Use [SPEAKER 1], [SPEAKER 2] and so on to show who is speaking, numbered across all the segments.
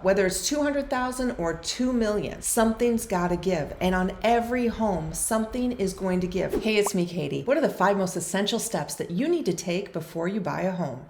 [SPEAKER 1] Whether it's 200,000 or 2 million, something's gotta give. And on every home, something is going to give. Hey, it's me, Kati. What are the 5 most essential steps that you need to take before you buy a home?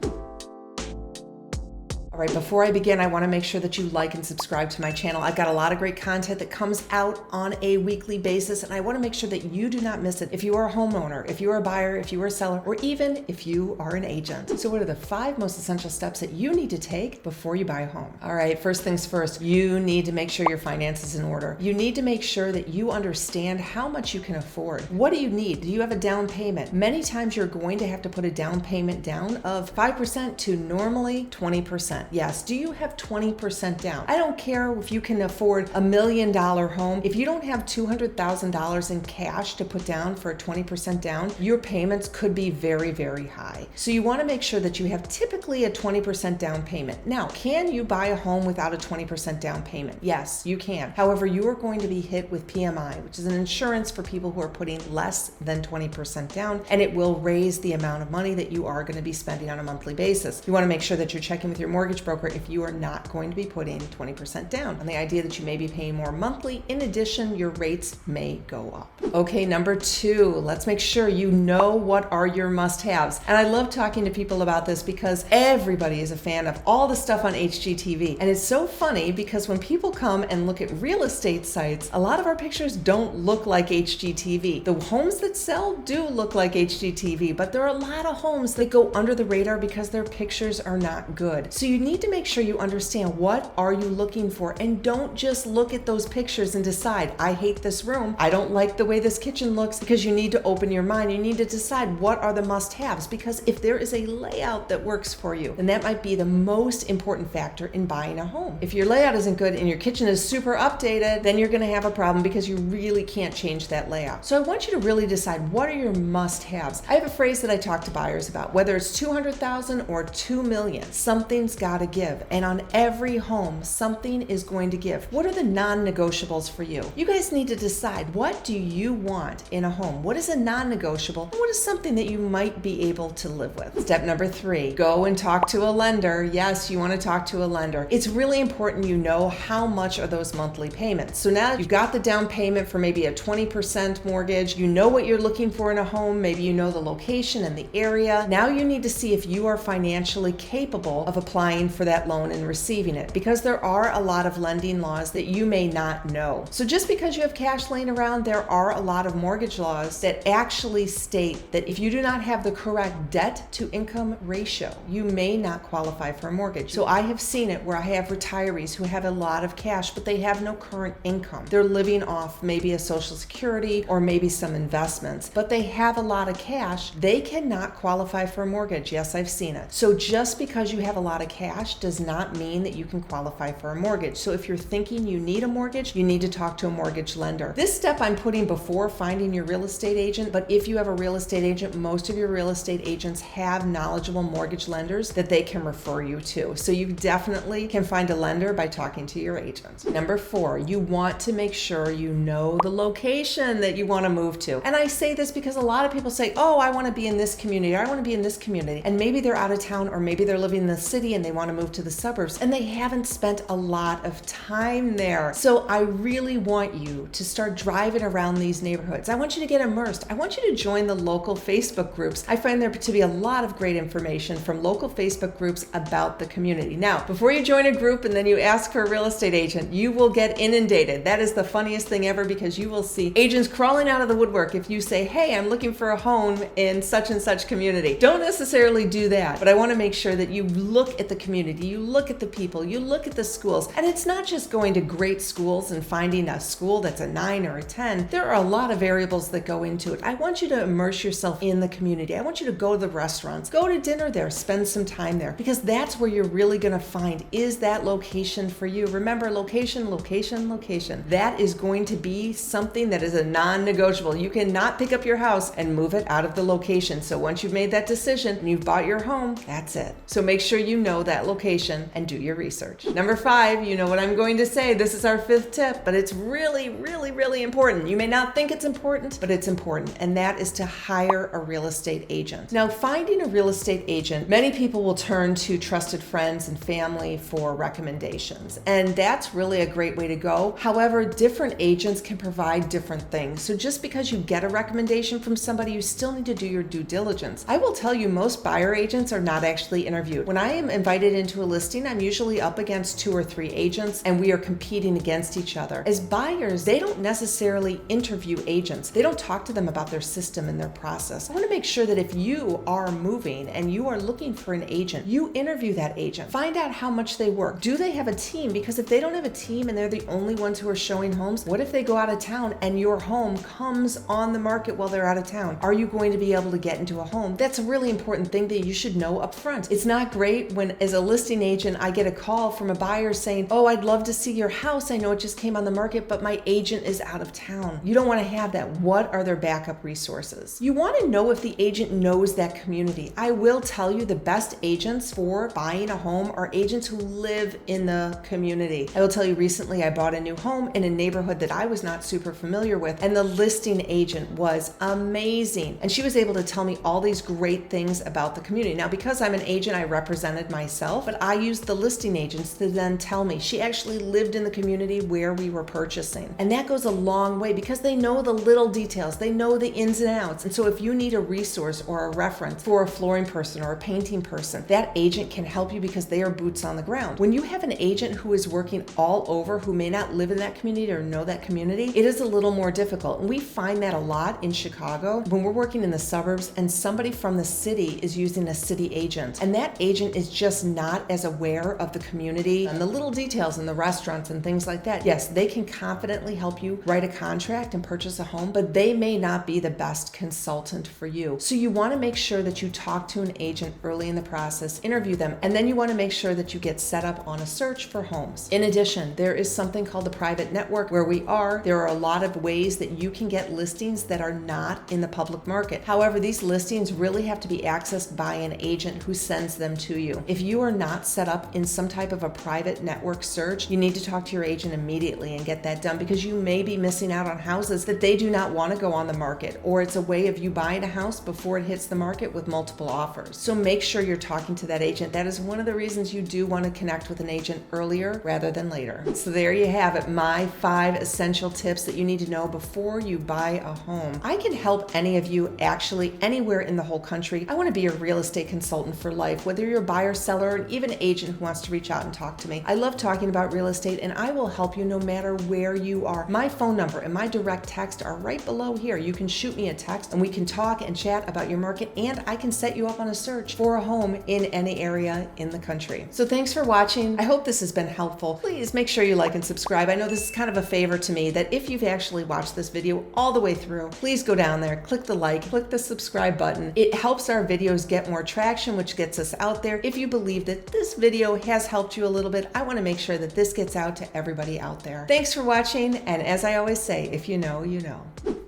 [SPEAKER 1] All right, before I begin, I want to make sure that you like and subscribe to my channel. I've got a lot of great content that comes out on a weekly basis, and I want to make sure that you do not miss it. If you are a homeowner, if you are a buyer, if you are a seller, or even if you are an agent. So what are the 5 most essential steps that you need to take before you buy a home? All right, first things first, you need to make sure your finances in order. You need to make sure that you understand how much you can afford. What do you need? Do you have a down payment? Many times you're going to have to put a down payment down of 5% to normally 20%. Yes, do you have 20% down? I don't care if you can afford $1 million home. If you don't have $200,000 in cash to put down for a 20% down, your payments could be very, very high. So you want to make sure that you have typically a 20% down payment. Now, can you buy a home without a 20% down payment? Yes, you can. However, you are going to be hit with PMI, which is an insurance for people who are putting less than 20% down, and it will raise the amount of money that you are going to be spending on a monthly basis. You want to make sure that you're checking with your mortgage broker if you are not going to be putting 20% down on the idea that you may be paying more monthly. In addition, your rates may go up. Okay, number 2, let's make sure you know what are your must-haves. And I love talking to people about this because everybody is a fan of all the stuff on HGTV. And it's so funny because when people come and look at real estate sites, a lot of our pictures don't look like HGTV. The homes that sell do look like HGTV, but there are a lot of homes that go under the radar because their pictures are not good. So you need to make sure you understand what are you looking for, and don't just look at those pictures and decide, I hate this room, I don't like the way this kitchen looks, because you need to open your mind. You need to decide what are the must-haves, because if there is a layout that works for you, then that might be the most important factor in buying a home. If your layout isn't good and your kitchen is super updated, then you're going to have a problem because you really can't change that layout. So I want you to really decide what are your must-haves. I have a phrase that I talk to buyers about, whether it's 200,000 or 2 million, something's got to give. And on every home, something is going to give. What are the non-negotiables for you? You guys need to decide, what do you want in a home? What is a non-negotiable? And what is something that you might be able to live with? Step number 3, go and talk to a lender. Yes, you want to talk to a lender. It's really important you know how much are those monthly payments. So now you've got the down payment for maybe a 20% mortgage. You know what you're looking for in a home. Maybe you know the location and the area. Now you need to see if you are financially capable of applying for that loan and receiving it, because there are a lot of lending laws that you may not know. So just because you have cash laying around, there are a lot of mortgage laws that actually state that if you do not have the correct debt to income ratio, you may not qualify for a mortgage. So I have seen it where I have retirees who have a lot of cash, but they have no current income. They're living off maybe a Social Security or maybe some investments, but they have a lot of cash. They cannot qualify for a mortgage. Yes, I've seen it. So just because you have a lot of cash does not mean that you can qualify for a mortgage. So if you're thinking you need a mortgage, you need to talk to a mortgage lender. This step I'm putting before finding your real estate agent, but if you have a real estate agent, most of your real estate agents have knowledgeable mortgage lenders that they can refer you to. So you definitely can find a lender by talking to your agent. Number 4, you want to make sure you know the location that you want to move to. And I say this because a lot of people say, oh, I want to be in this community, I want to be in this community. And maybe they're out of town, or maybe they're living in the city and they want to move to the suburbs, and they haven't spent a lot of time there. So I really want you to start driving around these neighborhoods. I want you to get immersed. I want you to join the local Facebook groups. I find there to be a lot of great information from local Facebook groups about the community. Now, before you join a group and then you ask for a real estate agent, you will get inundated. That is the funniest thing ever, because you will see agents crawling out of the woodwork if you say, hey, I'm looking for a home in such and such community. Don't necessarily do that, but I want to make sure that you look at the community, you look at the people, you look at the schools. And it's not just going to great schools and finding a school that's a 9 or a 10. There are a lot of variables that go into it. I want you to immerse yourself in the community. I want you to go to the restaurants, go to dinner there, spend some time there, because that's where you're really going to find, is that location for you? Remember, location, location, location. That is going to be something that is a non-negotiable. You cannot pick up your house and move it out of the location. So once you've made that decision and you've bought your home, that's it. So make sure you know that that location and do your research. Number 5, you know what I'm going to say. This is our 5th tip, but it's really, really, really important. You may not think it's important, but it's important, and that is to hire a real estate agent. Now, finding a real estate agent, many people will turn to trusted friends and family for recommendations, and that's really a great way to go. However, different agents can provide different things. So just because you get a recommendation from somebody, you still need to do your due diligence. I will tell you, most buyer agents are not actually interviewed. When I am invited into a listing, I'm usually up against 2 or 3 agents, and we are competing against each other. As buyers, they don't necessarily interview agents. They don't talk to them about their system and their process. I want to make sure that if you are moving and you are looking for an agent, you interview that agent. Find out how much they work. Do they have a team? Because if they don't have a team and they're the only ones who are showing homes, what if they go out of town and your home comes on the market while they're out of town? Are you going to be able to get into a home? That's a really important thing that you should know up front. It's not great when, as a listing agent, I get a call from a buyer saying, oh, I'd love to see your house. I know it just came on the market, but my agent is out of town. You don't want to have that. What are their backup resources? You want to know if the agent knows that community. I will tell you, the best agents for buying a home are agents who live in the community. I will tell you, recently I bought a new home in a neighborhood that I was not super familiar with, and the listing agent was amazing. And she was able to tell me all these great things about the community. Now, because I'm an agent, I represented myself, but I used the listing agents to then tell me she actually lived in the community where we were purchasing. And that goes a long way because they know the little details, they know the ins and outs. And so if you need a resource or a reference for a flooring person or a painting person, that agent can help you because they are boots on the ground. When you have an agent who is working all over, who may not live in that community or know that community, it is a little more difficult. And we find that a lot in Chicago when we're working in the suburbs and somebody from the city is using a city agent. And that agent is just not as aware of the community and the little details in the restaurants and things like that. Yes, they can confidently help you write a contract and purchase a home, but they may not be the best consultant for you. So you want to make sure that you talk to an agent early in the process, interview them, and then you want to make sure that you get set up on a search for homes. In addition, there is something called the private network where we are. There are a lot of ways that you can get listings that are not in the public market. However, these listings really have to be accessed by an agent who sends them to you. If you are not set up in some type of a private network search, you need to talk to your agent immediately and get that done, because you may be missing out on houses that they do not want to go on the market, or it's a way of you buying a house before it hits the market with multiple offers. So make sure you're talking to that agent. That is one of the reasons you do want to connect with an agent earlier rather than later. So there you have it, my 5 essential tips that you need to know before you buy a home. I can help any of you actually anywhere in the whole country. I want to be your real estate consultant for life, whether you're a buyer, seller, or even an agent who wants to reach out and talk to me. I love talking about real estate, and I will help you no matter where you are. My phone number and my direct text are right below here. You can shoot me a text and we can talk and chat about your market, and I can set you up on a search for a home in any area in the country. So thanks for watching. I hope this has been helpful. Please make sure you like and subscribe. I know this is kind of a favor to me that if you've actually watched this video all the way through, please go down there, click the like, click the subscribe button. It helps our videos get more traction, which gets us out there. If you believe that this video has helped you a little bit, I want to make sure that this gets out to everybody out there. Thanks for watching, and as I always say, if you know, you know.